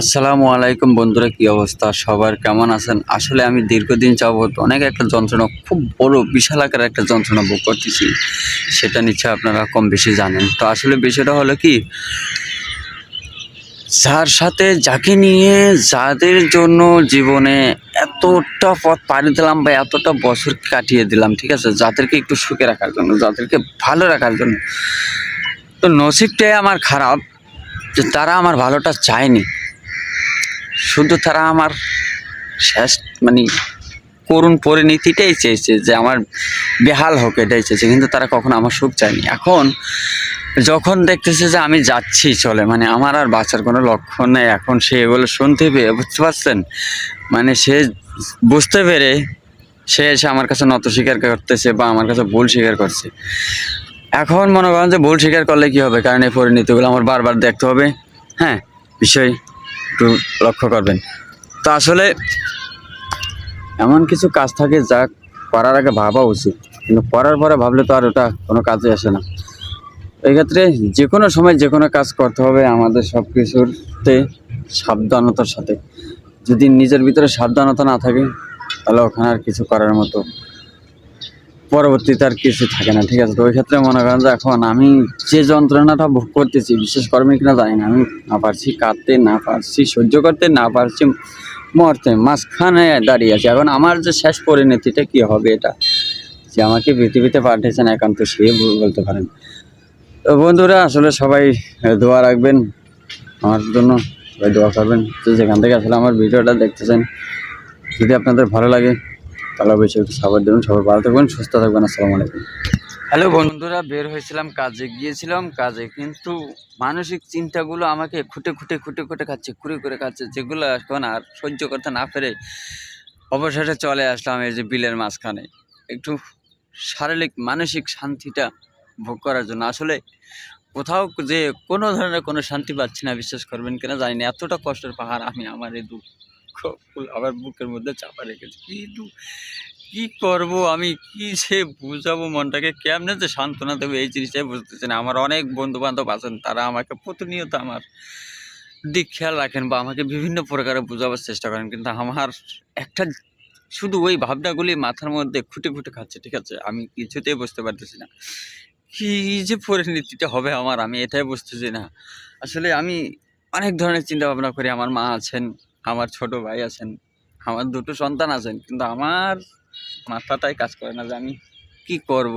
আসসালামু আলাইকুম বন্ধুরা, কি অবস্থা সবার, কেমন আছেন? আসলে আমি দীর্ঘদিন যাবৎ অনেক একটা যন্ত্রণা, খুব বড় বিশাল আকারের একটা যন্ত্রণা ভোগ করতেছি। সেটা নিশ্চয়ই আপনারা কম বেশি জানেন। তো আসলে বিষয়টা হলো কি, যার সাথে যাকে নিয়ে যাদের জন্য জীবনে এতটা পথ পাড়ি দিলাম বা এতটা বছর কাটিয়ে দিলাম, ঠিক আছে, যাদেরকে একটু সুখে রাখার জন্য, যাদেরকে ভালো রাখার জন্য, তো নসিবটাই আমার খারাপ যে তারা আমার ভালোটা চায়নি। শুধু তারা আমার শেষ মানে করুণ পরিণতিটাই চেয়েছে, যে আমার বেহাল হোক এটাই চেয়েছে, কিন্তু তারা কখনো আমার সুখ চায়নি। এখন যখন দেখতেছে যে আমি যাচ্ছি চলে, মানে আমার আর বাঁচার কোনো লক্ষণ নেই, এখন সে এগুলো শুনতে পেয়ে, বুঝতে পারছেন, মানে সে বুঝতে পেরে সে এসে আমার কাছে নত স্বীকার করতেছে বা আমার কাছে ভুল স্বীকার করছে। এখন মনে করেন যে ভুল স্বীকার করলে কি হবে, কারণ এই পরিণতিগুলো আমার বারবার দেখতে হবে। হ্যাঁ, বিষয় একটু লক্ষ্য করবেন। তো আসলে এমন কিছু কাজ থাকে যা করার আগে ভাবা উচিত, কিন্তু করার পরে ভাবলে তো আর ওটা কোনো কাজে আসে না। এই ক্ষেত্রে যে কোনো সময় যে কোনো কাজ করতে হবে আমাদের সব কিছুতে সাবধানতার সাথে। যদি নিজের ভিতরে সাবধানতা না থাকে, তাহলে ওখানে আর কিছু করার মতো পরবর্তীতে আর কিছু থাকে না, ঠিক আছে। তো ওই ক্ষেত্রে মনে করেন যে এখন আমি যে যন্ত্রণাটা ভোগ করতেছি, বিশেষ কর্মে কিনা জানি না, আমি না পারছি কাঁদতে, না পারছি সহ্য করতে, না পারছি মরতে, মাঝখানে দাঁড়িয়ে আছি। এখন আমার যে শেষ পরিণতিটা কি হবে, এটা যে আমাকে পৃথিবীতে পাঠিয়েছেন একান্ত সে বলতে পারেন। তো বন্ধুরা, আসলে সবাই দোয়া রাখবেন আমার জন্য, সবাই দোয়া করবেন। তো যেখান থেকে আসলে আমার ভিডিওটা দেখতেছেন, যদি আপনাদের ভালো লাগে তাহলে অবশ্যই একটু সাপোর্ট দেবেন। সবাই ভালো থাকবেন, সুস্থ থাকবেন। আসসালামু আলাইকুম। হ্যালো বন্ধুরা, বের হয়েছিলাম কাজে, গিয়েছিলাম কাজে, কিন্তু মানসিক চিন্তাগুলো আমাকে খুঁটে খুঁটে খুঁটে খুঁটে খাচ্ছে, কুড়ে করে খাচ্ছে, যেগুলো এখন আর সহ্য করতে না পেরে অবশেষে চলে আসলাম এই যে বিলের মাঝখানে, একটু শারীরিক মানসিক শান্তিটা ভোগ করার জন্য। আসলে কোথাও যে কোনো ধরনের কোনো শান্তি পাচ্ছি না, বিশ্বাস করবেন কিনা জানি না। এতটা কষ্টের পাহাড় আমি আমার এই দুঃখ আমার বুকের মধ্যে চাপা রেখেছি, কিন্তু কি করব আমি, কি সে বুঝাবো মনটাকে, কেমনে যে সান্ত্বনা দেবো, এই জিনিসটাই বুঝতেছি না। আমার অনেক বন্ধু বান্ধব আছেন, তারা আমাকে প্রতিনিয়ত আমার দিক খেয়াল রাখেন বা আমাকে বিভিন্ন প্রকারে বোঝাবার চেষ্টা করেন, কিন্তু আমার একটা শুধু ওই ভাবনাগুলি মাথার মধ্যে খুঁটে খুঁটে খাচ্ছে, ঠিক আছে। আমি কিছুতেই বুঝতে পারতেছি না কি যে পরিণতিটা হবে আমার, আমি এটাই বুঝতেছি না। আসলে আমি অনেক ধরনের চিন্তা ভাবনা করি। আমার মা আছেন, আমার ছোট ভাই আছেন, আমার দুটো সন্তান আছেন, কিন্তু আমার মাথাটাই কাজ করে না যে আমি কি করব।